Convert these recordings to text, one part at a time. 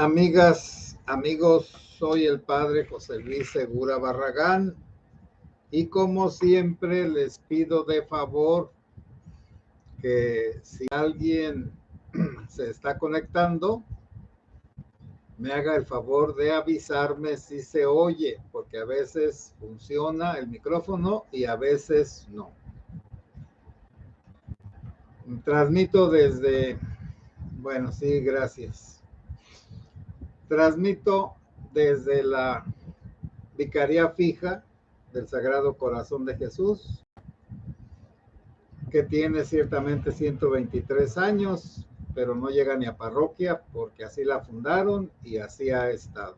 Amigas, amigos, soy el padre José Luis Segura Barragán y como siempre les pido de favor que si alguien se está conectando, me haga el favor de avisarme si se oye, porque a veces funciona el micrófono y a veces no. Transmito desde, bueno, sí, gracias. Transmito desde la Vicaría Fija del Sagrado Corazón de Jesús, que tiene ciertamente 123 años, pero no llega ni a parroquia porque así la fundaron y así ha estado.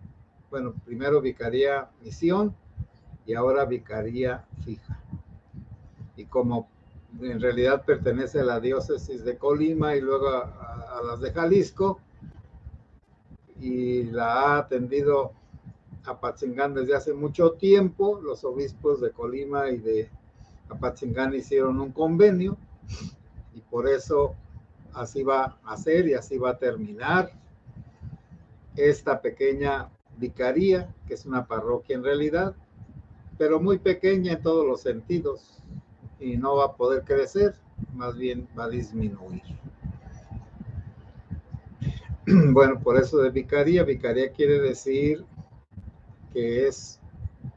Bueno, primero Vicaría Misión y ahora Vicaría Fija. Y como en realidad pertenece a la diócesis de Colima y luego a las de Jalisco, y la ha atendido Apatzingán desde hace mucho tiempo, los obispos de Colima y de Apatzingán hicieron un convenio y por eso así va a ser y así va a terminar esta pequeña vicaría, que es una parroquia en realidad, pero muy pequeña en todos los sentidos y no va a poder crecer, más bien va a disminuir. Bueno, por eso de vicaría, vicaría quiere decir que es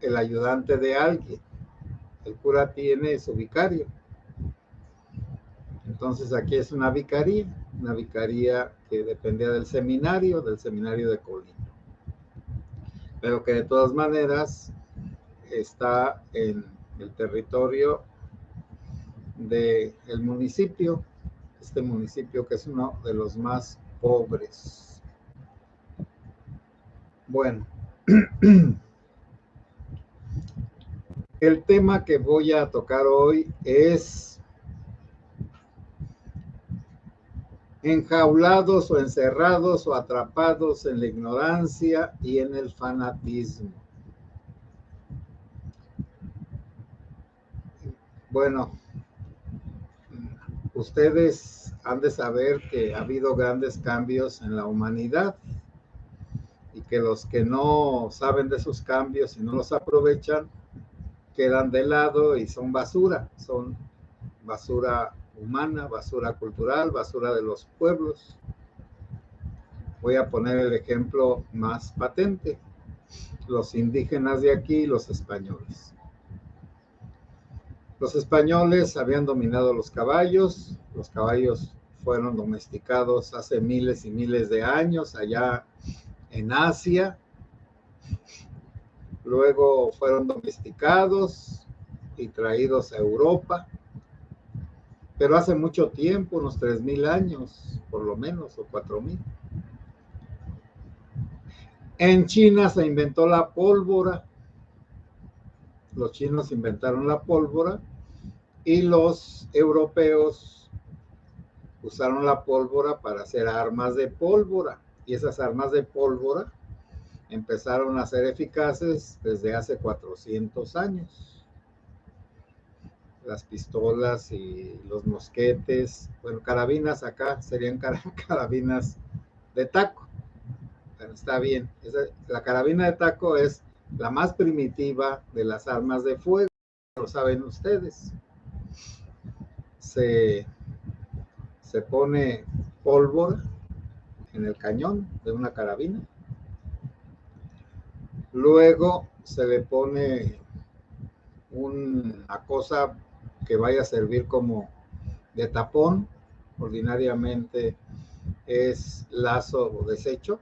el ayudante de alguien. El cura tiene su vicario. Entonces aquí es una vicaría que dependía del seminario de Colima, pero que de todas maneras está en el territorio del municipio, este municipio que es uno de los más pobres. Bueno, el tema que voy a tocar hoy es enjaulados o encerrados o atrapados en la ignorancia y en el fanatismo. Bueno, ustedes han de saber que ha habido grandes cambios en la humanidad y que los que no saben de esos cambios y no los aprovechan quedan de lado y son basura humana, basura cultural, basura de los pueblos. Voy a poner el ejemplo más patente: los indígenas de aquí y los españoles. Los españoles habían dominado los caballos fueron domesticados hace miles y miles de años allá en Asia, luego fueron domesticados y traídos a Europa, pero hace mucho tiempo, unos 3,000 años, por lo menos, o 4,000. En China se inventó la pólvora. Los chinos inventaron la pólvora y los europeos usaron la pólvora para hacer armas de pólvora. Y esas armas de pólvora empezaron a ser eficaces desde hace 400 años. Las pistolas y los mosquetes, bueno, carabinas acá serían carabinas de taco. Pero está bien, la carabina de taco es la más primitiva de las armas de fuego, lo saben ustedes. Se pone pólvora en el cañón de una carabina, luego se le pone una cosa que vaya a servir como de tapón, ordinariamente es lazo o desecho,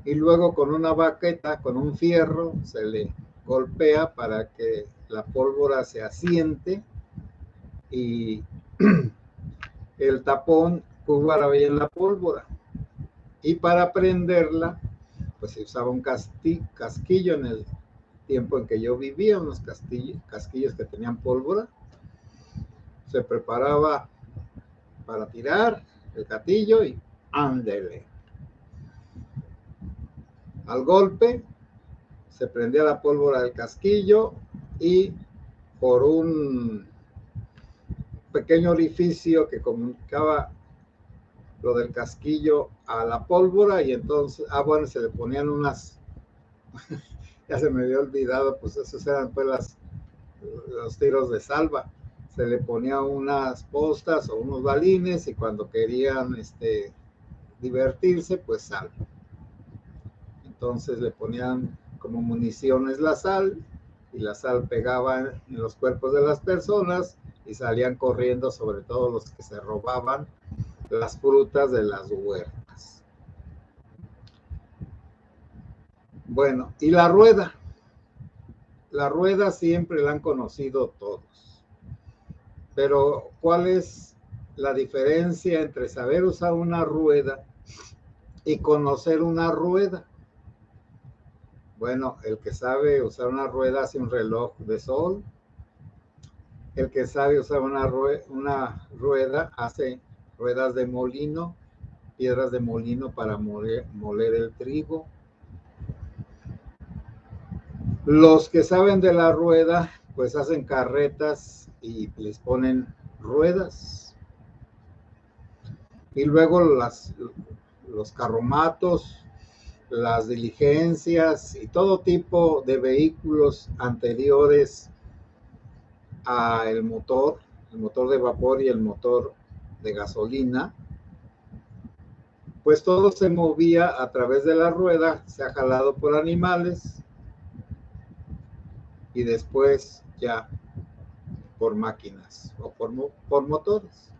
y luego con una baqueta, con un fierro, se le golpea para que la pólvora se asiente y el tapón cubra bien la pólvora. Y para prenderla, pues se usaba un casquillo. En el tiempo en que yo vivía, unos casquillos que tenían pólvora. Se preparaba para tirar el gatillo y ándele. Al golpe se prendía la pólvora del casquillo y por un pequeño orificio que comunicaba lo del casquillo a la pólvora y entonces, bueno, se le ponían unas, ya se me había olvidado, pues esos eran pues los tiros de salva. Se le ponía unas postas o unos balines y cuando querían divertirse, pues sal. Entonces le ponían como municiones la sal y la sal pegaba en los cuerpos de las personas y salían corriendo, sobre todo los que se robaban las frutas de las huertas. Bueno, y la rueda. La rueda siempre la han conocido todos. Pero ¿cuál es la diferencia entre saber usar una rueda y conocer una rueda? Bueno, el que sabe usar una rueda hace un reloj de sol. El que sabe usar una rueda hace ruedas de molino, piedras de molino para moler el trigo. Los que saben de la rueda, pues hacen carretas y les ponen ruedas. Y luego los carromatos, las diligencias y todo tipo de vehículos anteriores al motor, el motor de vapor y el motor de gasolina, pues todo se movía a través de la rueda, se ha jalado por animales y después ya por máquinas o por motores.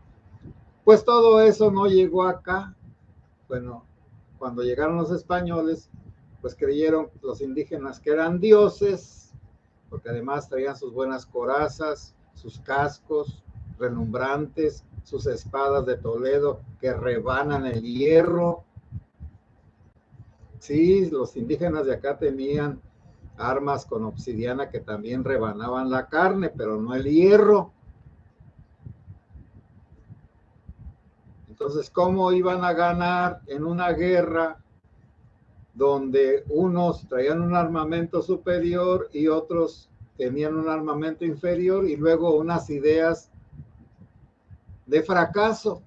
Pues todo eso no llegó acá. Bueno, cuando llegaron los españoles, pues creyeron los indígenas que eran dioses, porque además traían sus buenas corazas, sus cascos relumbrantes, sus espadas de Toledo que rebanan el hierro. Sí, los indígenas de acá tenían armas con obsidiana que también rebanaban la carne, pero no el hierro. Entonces, ¿cómo iban a ganar en una guerra donde unos traían un armamento superior y otros tenían un armamento inferior y luego unas ideas de fracaso?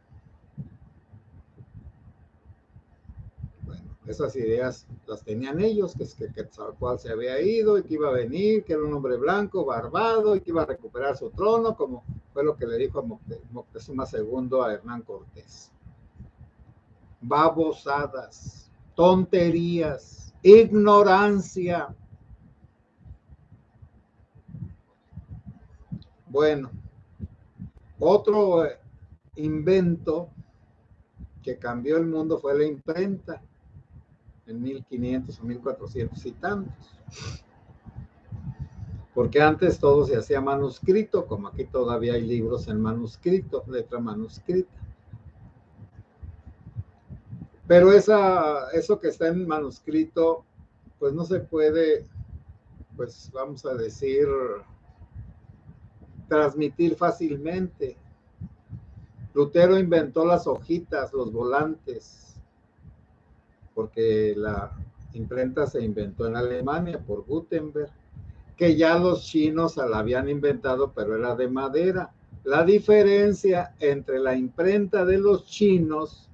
Bueno, esas ideas las tenían ellos, que Quetzalcóatl se había ido y que iba a venir, que era un hombre blanco, barbado y que iba a recuperar su trono, como fue lo que le dijo Moctezuma II a Hernán Cortés. Babosadas, tonterías, ignorancia. Bueno, otro invento que cambió el mundo fue la imprenta en 1500 o 1400 y tantos. Porque antes todo se hacía manuscrito, como aquí todavía hay libros en manuscrito, letra manuscrita. Pero eso que está en manuscrito, pues no se puede, pues vamos a decir, transmitir fácilmente. Lutero inventó las hojitas, los volantes, porque la imprenta se inventó en Alemania por Gutenberg, que ya los chinos la habían inventado, pero era de madera. La diferencia entre la imprenta de los chinos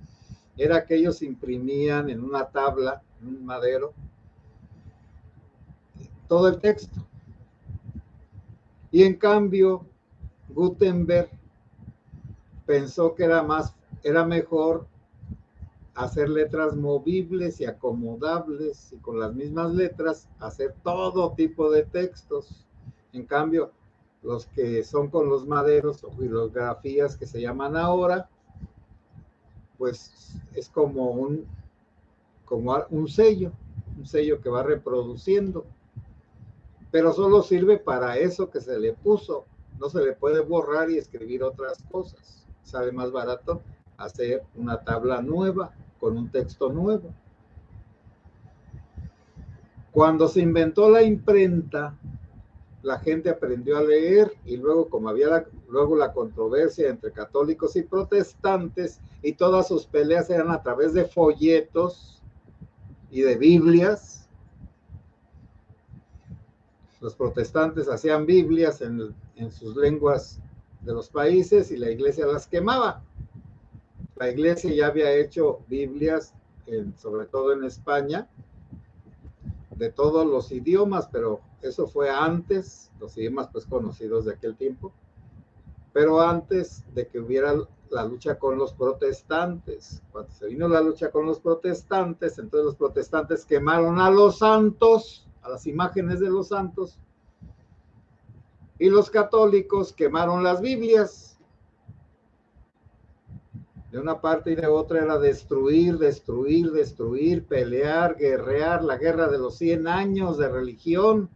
era que ellos imprimían en una tabla, en un madero, todo el texto. Y en cambio, Gutenberg pensó que era mejor hacer letras movibles y acomodables y con las mismas letras hacer todo tipo de textos. En cambio, los que son con los maderos o filografías que se llaman ahora, pues es como un sello que va reproduciendo, pero solo sirve para eso que se le puso. No se le puede borrar y escribir otras cosas. Sale más barato hacer una tabla nueva con un texto nuevo. Cuando se inventó la imprenta, la gente aprendió a leer y luego, como había luego la controversia entre católicos y protestantes y todas sus peleas eran a través de folletos y de Biblias. Los protestantes hacían Biblias en sus lenguas de los países y la iglesia las quemaba. La iglesia ya había hecho Biblias, sobre todo en España, de todos los idiomas, pero eso fue antes, los idiomas pues conocidos de aquel tiempo, pero antes de que hubiera la lucha con los protestantes. Cuando se vino la lucha con los protestantes, entonces los protestantes quemaron a los santos, a las imágenes de los santos, y los católicos quemaron las Biblias. De una parte y de otra era destruir, destruir, destruir, pelear, guerrear, la guerra de los 100 años de religión.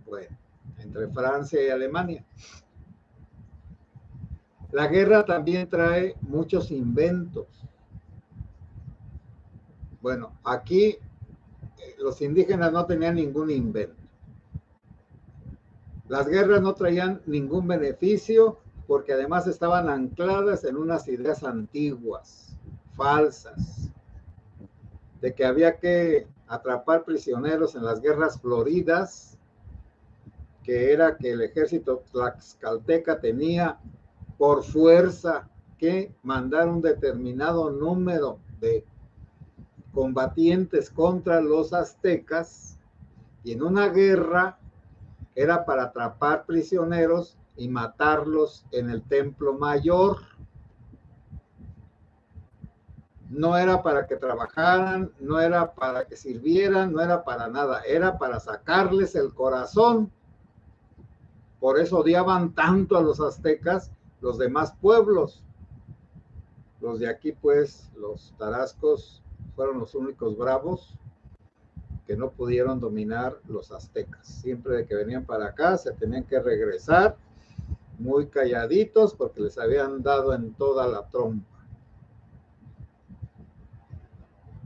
Bueno, entre Francia y Alemania. La guerra también trae muchos inventos. Bueno, aquí los indígenas no tenían ningún invento. Las guerras no traían ningún beneficio porque además estaban ancladas en unas ideas antiguas, falsas, de que había que atrapar prisioneros en las guerras floridas, que era que el ejército tlaxcalteca tenía por fuerza que mandar un determinado número de combatientes contra los aztecas, y en una guerra era para atrapar prisioneros y matarlos en el templo mayor. No era para que trabajaran, no era para que sirvieran, no era para nada, era para sacarles el corazón. Por eso odiaban tanto a los aztecas los demás pueblos. Los de aquí, pues, los tarascos fueron los únicos bravos que no pudieron dominar los aztecas. Siempre que venían para acá se tenían que regresar muy calladitos porque les habían dado en toda la trompa.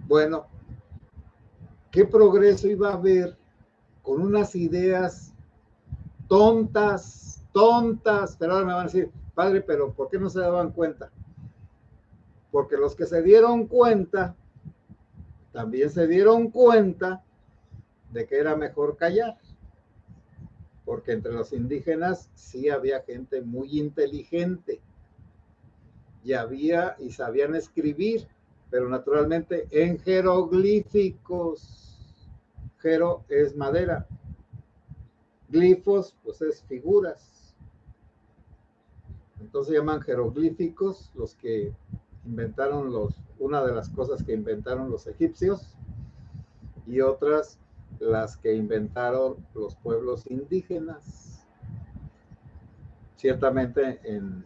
Bueno, ¿qué progreso iba a haber con unas ideas tontas? Pero ahora me van a decir, padre, pero ¿por qué no se daban cuenta? Porque los que se dieron cuenta, también se dieron cuenta de que era mejor callar. Porque entre los indígenas sí había gente muy inteligente y sabían escribir, pero naturalmente en jeroglíficos. Jero es madera, glifos pues es figuras. Entonces se llaman jeroglíficos los que inventaron una de las cosas que inventaron los egipcios, y otras las que inventaron los pueblos indígenas. Ciertamente en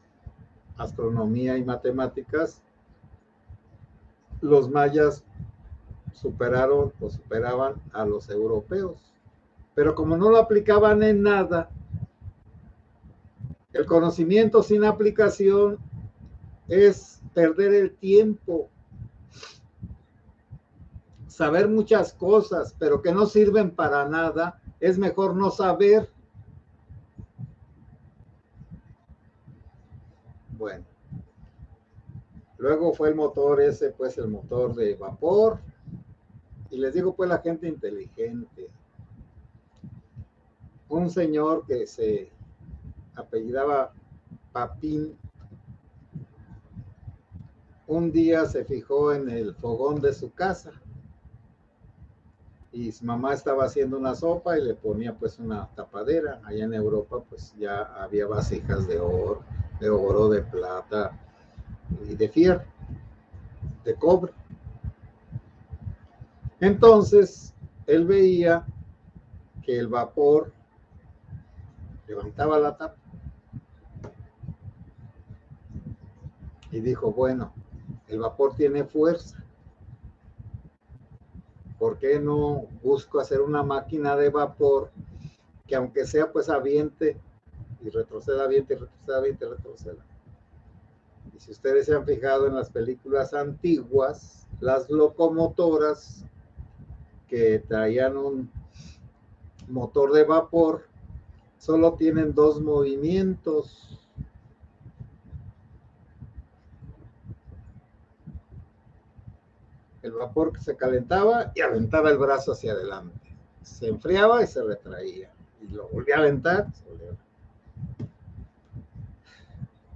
astronomía y matemáticas, los mayas superaban a los europeos. Pero como no lo aplicaban en nada, el conocimiento sin aplicación es perder el tiempo. Saber muchas cosas, pero que no sirven para nada, es mejor no saber. Bueno, luego fue el motor ese, pues el motor de vapor. Y les digo, pues la gente inteligente. Un señor que se apellidaba Papín, un día se fijó en el fogón de su casa y su mamá estaba haciendo una sopa y le ponía pues una tapadera. Allá en Europa pues ya había vasijas de oro, de plata y de fierro, de cobre. Entonces él veía que el vapor levantaba la tapa y dijo, bueno, el vapor tiene fuerza. ¿Por qué no busco hacer una máquina de vapor que aunque sea pues aviente y retroceda, aviente y retroceda, aviente y retroceda? Y si ustedes se han fijado en las películas antiguas, las locomotoras que traían un motor de vapor solo tienen dos movimientos. El vapor que se calentaba y aventaba el brazo hacia adelante. Se enfriaba y se retraía. Y lo volvía a aventar.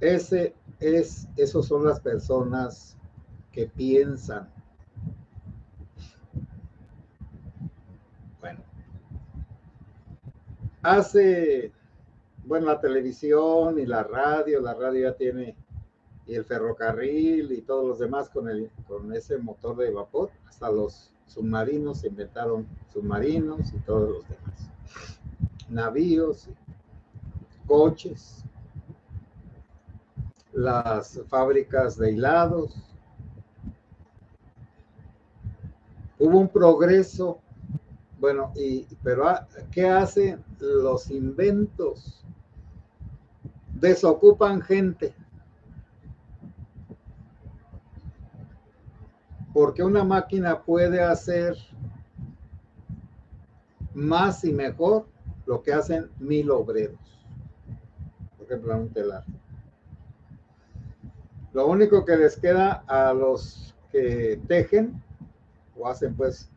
Ese esos son las personas que piensan. Bueno, la televisión y la radio ya tiene, y el ferrocarril y todos los demás con ese motor de vapor, hasta los submarinos, se inventaron submarinos y todos los demás, navíos, coches, las fábricas de hilados. Hubo un progreso, bueno, pero ¿qué hacen los inventos? Desocupan gente. Porque una máquina puede hacer más y mejor lo que hacen 1000 obreros. Por ejemplo, un telar. Lo único que les queda a los que tejen o hacen pues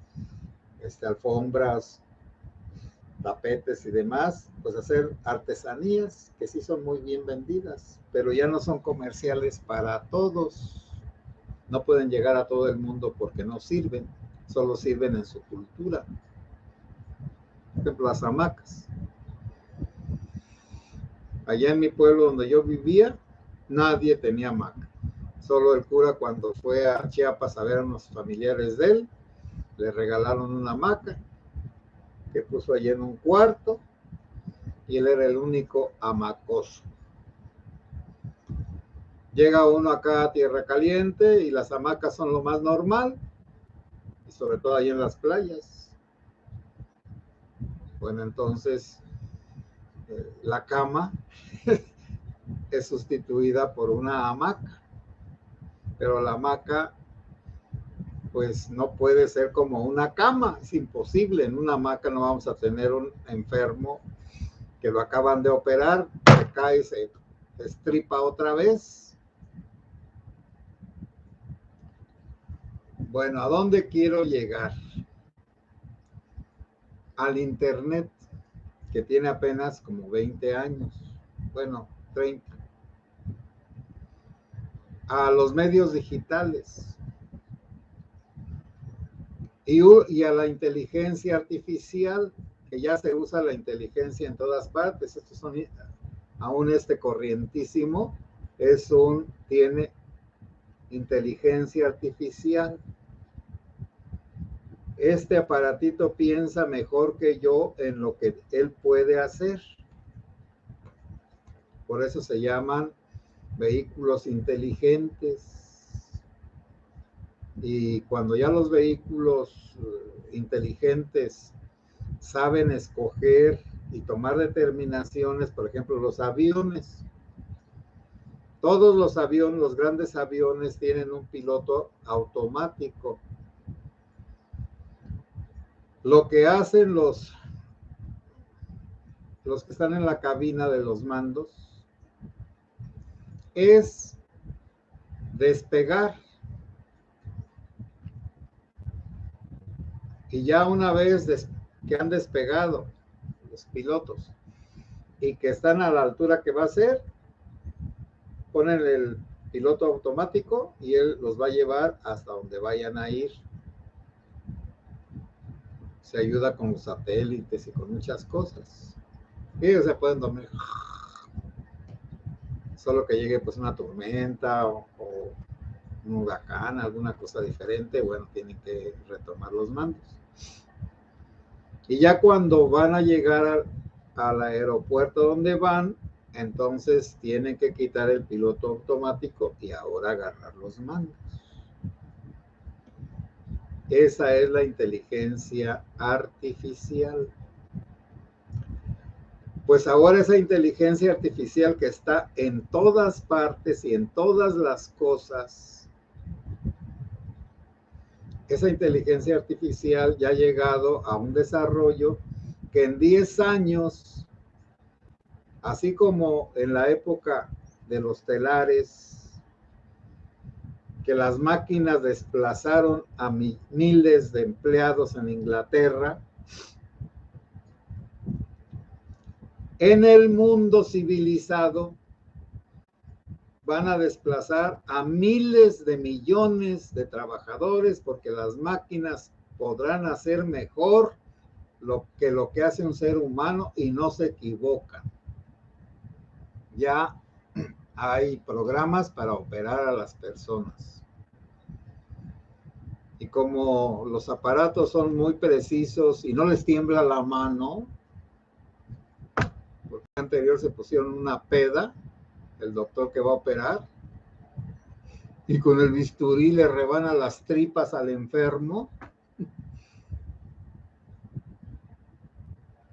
alfombras, tapetes y demás, pues hacer artesanías que sí son muy bien vendidas, pero ya no son comerciales para todos. No pueden llegar a todo el mundo porque no sirven, solo sirven en su cultura. Por ejemplo, las hamacas. Allá en mi pueblo donde yo vivía, nadie tenía hamaca. Solo el cura, cuando fue a Chiapas a ver a unos familiares de él, le regalaron una hamaca que puso allí en un cuarto y él era el único hamacoso. Llega uno acá a Tierra Caliente y las hamacas son lo más normal, y sobre todo ahí en las playas. Bueno, entonces la cama es sustituida por una hamaca, pero la hamaca pues no puede ser como una cama, es imposible. En una hamaca no vamos a tener un enfermo que lo acaban de operar, se cae, se estripa otra vez. Bueno, ¿a dónde quiero llegar? Al internet, que tiene apenas como 20 años, bueno, 30. A los medios digitales y a la inteligencia artificial, que ya se usa la inteligencia en todas partes. Estos son, aún corrientísimo, tiene inteligencia artificial. Este aparatito piensa mejor que yo en lo que él puede hacer. Por eso se llaman vehículos inteligentes. Y cuando ya los vehículos inteligentes saben escoger y tomar determinaciones, por ejemplo, los aviones. Todos los aviones, los grandes aviones, tienen un piloto automático. Lo que hacen los que están en la cabina de los mandos es despegar. Y ya una vez que han despegado los pilotos y que están a la altura que va a ser, ponen el piloto automático y él los va a llevar hasta donde vayan a ir. Se ayuda con los satélites y con muchas cosas. Y ellos se pueden dormir. Solo que llegue pues una tormenta o un huracán, alguna cosa diferente, bueno, tienen que retomar los mandos. Y ya cuando van a llegar al aeropuerto donde van, entonces tienen que quitar el piloto automático y ahora agarrar los mandos. Esa es la inteligencia artificial. Pues ahora esa inteligencia artificial que está en todas partes y en todas las cosas, esa inteligencia artificial ya ha llegado a un desarrollo que en 10 años, así como en la época de los telares, que las máquinas desplazaron a miles de empleados en Inglaterra, en el mundo civilizado van a desplazar a miles de millones de trabajadores porque las máquinas podrán hacer mejor lo que hace un ser humano y no se equivocan. Ya hay programas para operar a las personas. Y como los aparatos son muy precisos y no les tiembla la mano, porque anterior se pusieron una peda, el doctor que va a operar, y con el bisturí le rebana las tripas al enfermo.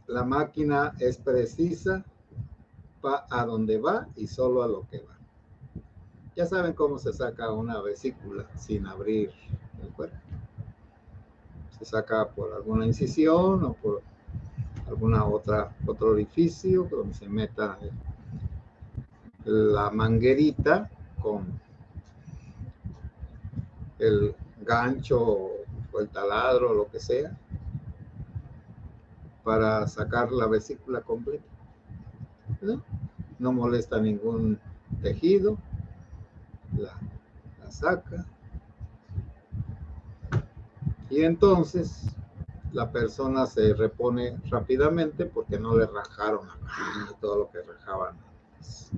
La máquina es precisa, va a donde va y solo a lo que va. Ya saben cómo se saca una vesícula sin abrir el cuerpo. Se saca por alguna incisión o por alguna otro orificio donde se meta la manguerita con el gancho o el taladro o lo que sea para sacar la vesícula completa. No molesta ningún tejido, la saca y entonces la persona se repone rápidamente porque no le rajaron todo lo que rajaban antes.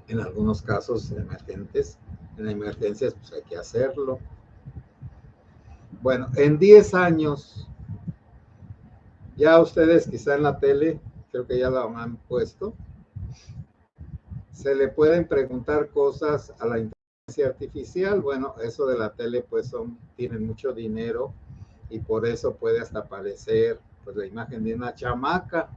En algunos casos emergentes, en emergencias pues hay que hacerlo. Bueno, en 10 años, ya ustedes quizá en la tele, creo que ya lo han puesto, se le pueden preguntar cosas a la inteligencia artificial. Bueno, eso de la tele pues tienen mucho dinero y por eso puede hasta aparecer pues la imagen de una chamaca.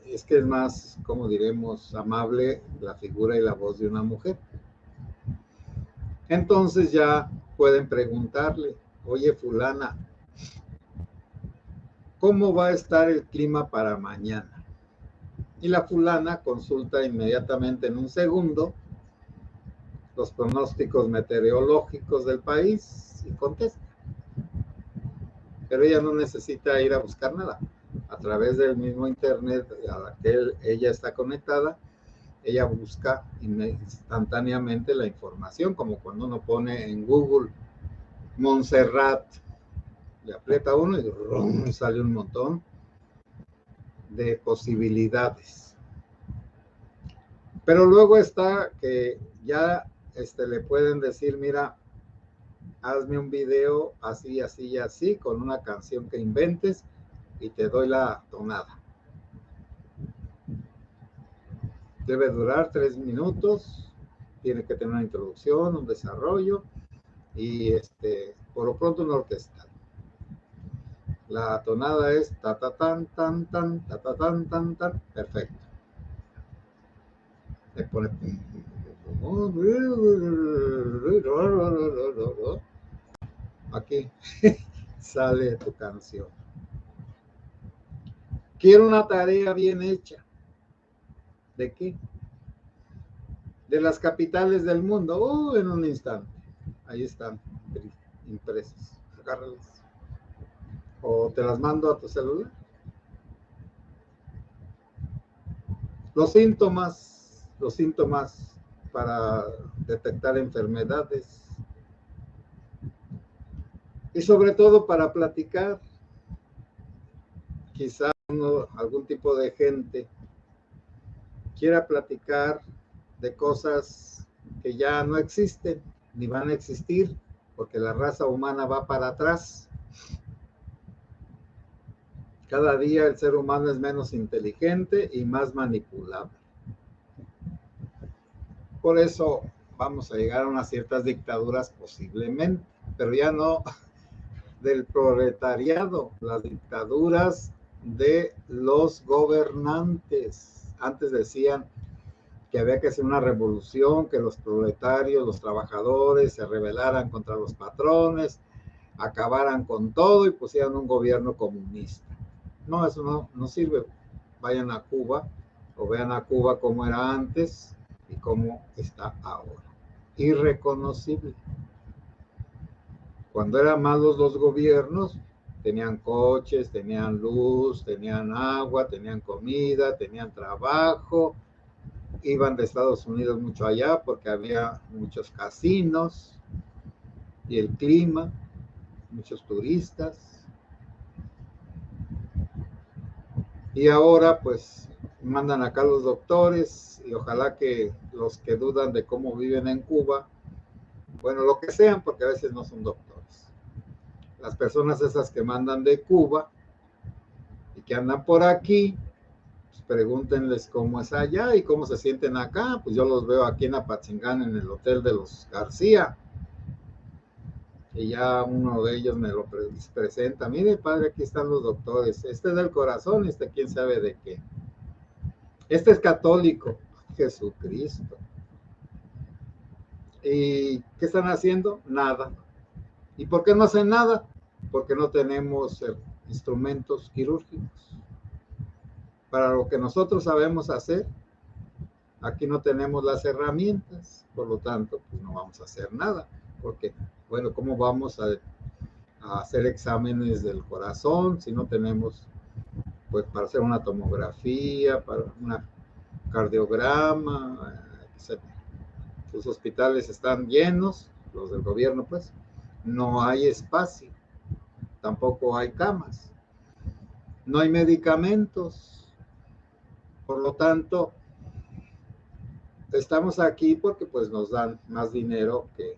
Es que es más, como diremos, amable la figura y la voz de una mujer. Entonces ya pueden preguntarle, oye fulana, ¿cómo va a estar el clima para mañana? Y la fulana consulta inmediatamente en un segundo los pronósticos meteorológicos del país y contesta. Pero ella no necesita ir a buscar nada. A través del mismo internet a la que ella está conectada, ella busca instantáneamente la información, como cuando uno pone en Google Montserrat, le aprieta uno y ¡rum! Sale un montón de posibilidades. Pero luego está que ya le pueden decir, mira, hazme un video así, así y así, con una canción que inventes y te doy la tonada. Debe durar 3 minutos, tiene que tener una introducción, un desarrollo y por lo pronto una orquesta. La tonada es ta ta tan tan tan ta ta tan tan tan, perfecto. Le pone aquí sale tu canción. Quiero una tarea bien hecha. ¿De qué? De las capitales del mundo. En un instante. Ahí están impresas. Agárralas. O te las mando a tu celular. Los síntomas para detectar enfermedades y sobre todo para platicar. Quizá algún tipo de gente quiera platicar de cosas que ya no existen ni van a existir porque la raza humana va para atrás. Cada día el ser humano es menos inteligente y más manipulable. Por eso vamos a llegar a unas ciertas dictaduras posiblemente, pero ya no del proletariado, las dictaduras de los gobernantes. Antes decían que había que hacer una revolución, que los proletarios, los trabajadores se rebelaran contra los patrones, acabaran con todo y pusieran un gobierno comunista. No, eso no sirve. Vayan a Cuba o vean a Cuba cómo era antes y cómo está ahora. Irreconocible. Cuando eran malos los gobiernos, tenían coches, tenían luz, tenían agua, tenían comida, tenían trabajo, iban de Estados Unidos mucho allá porque había muchos casinos y el clima, muchos turistas. Y ahora pues mandan acá los doctores y ojalá que los que dudan de cómo viven en Cuba, bueno, lo que sean, porque a veces no son doctores. Las personas esas que mandan de Cuba y que andan por aquí, pues pregúntenles cómo es allá y cómo se sienten acá. Pues yo los veo aquí en Apatzingán, en el hotel de los García. Y ya uno de ellos me lo presenta. Mire, padre, aquí están los doctores. Este es del corazón, este quién sabe de qué. Este es católico. Jesucristo. ¿Y qué están haciendo? Nada. ¿Y por qué no hacen nada? Porque no tenemos instrumentos quirúrgicos. Para lo que nosotros sabemos hacer, aquí no tenemos las herramientas, por lo tanto, pues no vamos a hacer nada. Porque, bueno, ¿cómo vamos a hacer exámenes del corazón si no tenemos, pues, para hacer una tomografía, para una cardiograma, etc.? Los hospitales están llenos, los del gobierno, pues, no hay espacio, tampoco hay camas, no hay medicamentos, por lo tanto, estamos aquí porque pues nos dan más dinero que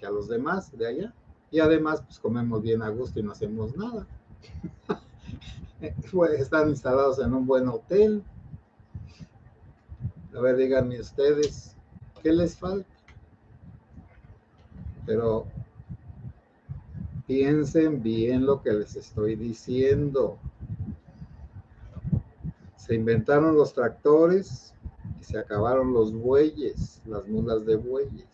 a los demás de allá, y además pues comemos bien a gusto y no hacemos nada. Están instalados en un buen hotel. A ver, díganme ustedes, ¿qué les falta? Pero piensen bien lo que les estoy diciendo. Se inventaron los tractores y se acabaron los bueyes, las mulas de bueyes.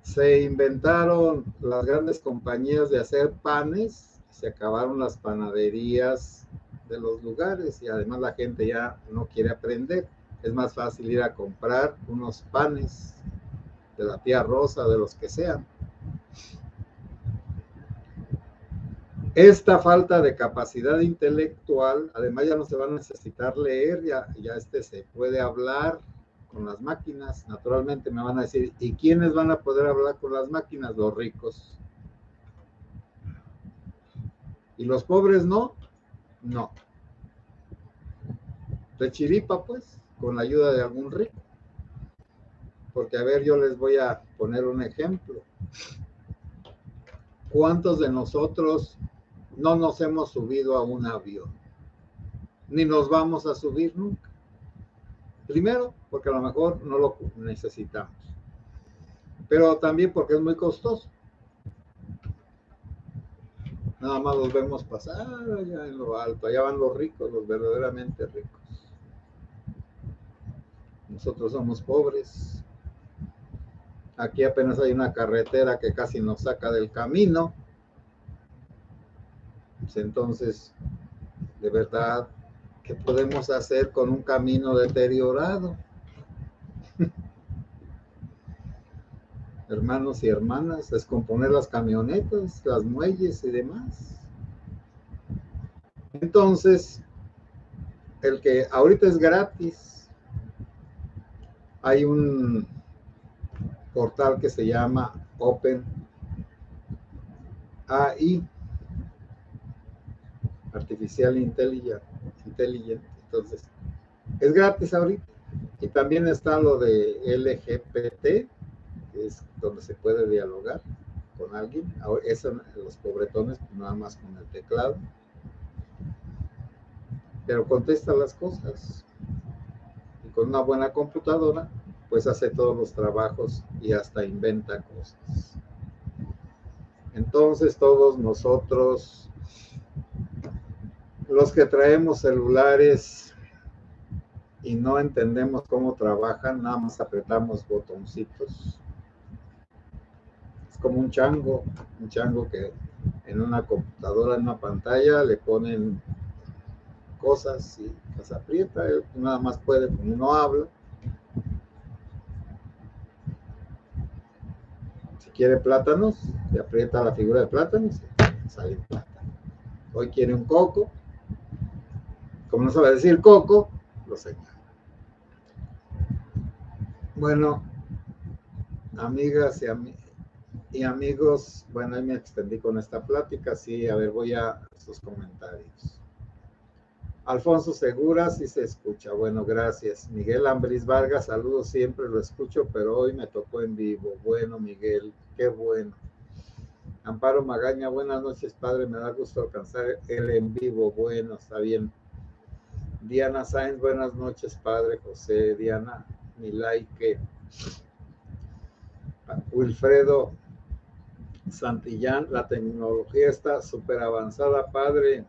Se inventaron las grandes compañías de hacer panes y se acabaron las panaderías de los lugares y además la gente ya no quiere aprender. Es más fácil ir a comprar unos panes de la tía Rosa, de los que sean. Esta falta de capacidad intelectual, además ya no se va a necesitar leer, ya se puede hablar con las máquinas. Naturalmente me van a decir, ¿y quiénes van a poder hablar con las máquinas? Los ricos. ¿Y los pobres no? No. De chiripa, pues, con la ayuda de algún rico. Porque, a ver, yo les voy a poner un ejemplo. ¿Cuántos de nosotros no nos hemos subido a un avión? Ni nos vamos a subir nunca. Primero, porque a lo mejor no lo necesitamos. Pero también porque es muy costoso. Nada más los vemos pasar allá en lo alto. Allá van los ricos, los verdaderamente ricos. Nosotros somos pobres. Aquí apenas hay una carretera que casi nos saca del camino. Pues entonces, de verdad, ¿qué podemos hacer con un camino deteriorado? Hermanos y hermanas, descomponer las camionetas, las muelles y demás. Entonces, el que ahorita es gratis, hay un portal que se llama OpenAI, Artificial Intelligence. Entonces, es gratis ahorita. Y también está lo de LGBT, que es donde se puede dialogar con alguien. Eso, los pobretones, pues nada más con el teclado. Pero contesta las cosas. Y con una buena computadora, pues hace todos los trabajos y hasta inventa cosas. Entonces todos nosotros, los que traemos celulares y no entendemos cómo trabajan, nada más apretamos botoncitos. Es como un chango que en una computadora, en una pantalla, le ponen cosas y las aprieta, él nada más puede, como no habla. quiere plátanos, le aprieta la figura de plátanos y sale plátano. Hoy quiere un coco, como no sabe decir coco, lo señala. Bueno, amigas y amigos, bueno, ahí me extendí con esta plática, sí, a ver, voy a sus comentarios. Alfonso Segura, sí se escucha, bueno, gracias. Miguel Ambris Vargas, saludos, siempre lo escucho, pero hoy me tocó en vivo. Bueno, Miguel, qué bueno. Amparo Magaña, buenas noches, padre, me da gusto alcanzar el en vivo, bueno, está bien. Diana Sáenz, buenas noches, padre José. Diana, mi like. Wilfredo Santillán, la tecnología está súper avanzada, padre.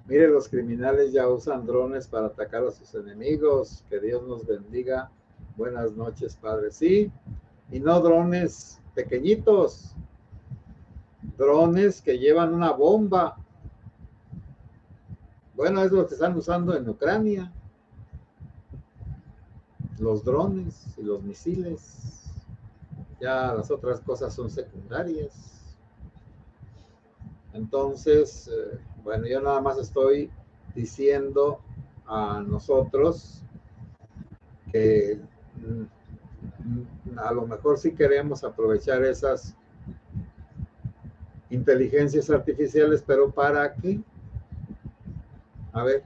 Mire, los criminales ya usan drones para atacar a sus enemigos. Que Dios nos bendiga. Buenas noches, padre. Sí, y no drones pequeñitos, drones que llevan una bomba. Bueno, es lo que están usando en Ucrania. Los drones y los misiles. Ya las otras cosas son secundarias. Entonces, bueno, yo nada más estoy diciendo a nosotros que a lo mejor sí queremos aprovechar esas inteligencias artificiales, pero ¿para qué? A ver,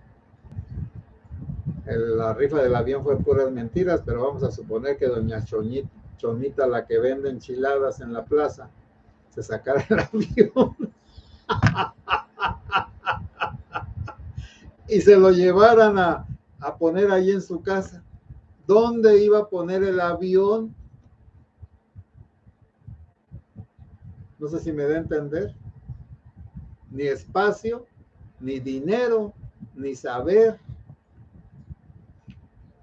la rifa del avión fue puras mentiras, pero vamos a suponer que doña Chonita, la que vende enchiladas en la plaza, se sacara el avión y se lo llevaran a poner ahí en su casa. ¿Dónde iba a poner el avión? No sé si me da a entender. Ni espacio, ni dinero, ni saber.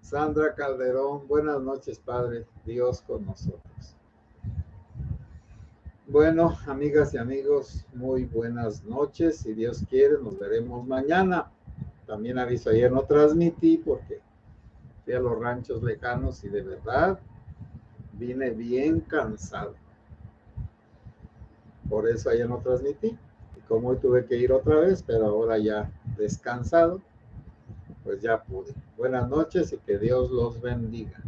Sandra Calderón, buenas noches, padre. Dios con nosotros. Bueno, amigas y amigos, muy buenas noches. Si Dios quiere, nos veremos mañana. También aviso, ayer no transmití porque fui a los ranchos lejanos y de verdad vine bien cansado. Por eso ayer no transmití. Y como hoy tuve que ir otra vez, pero ahora ya descansado, pues ya pude. Buenas noches y que Dios los bendiga.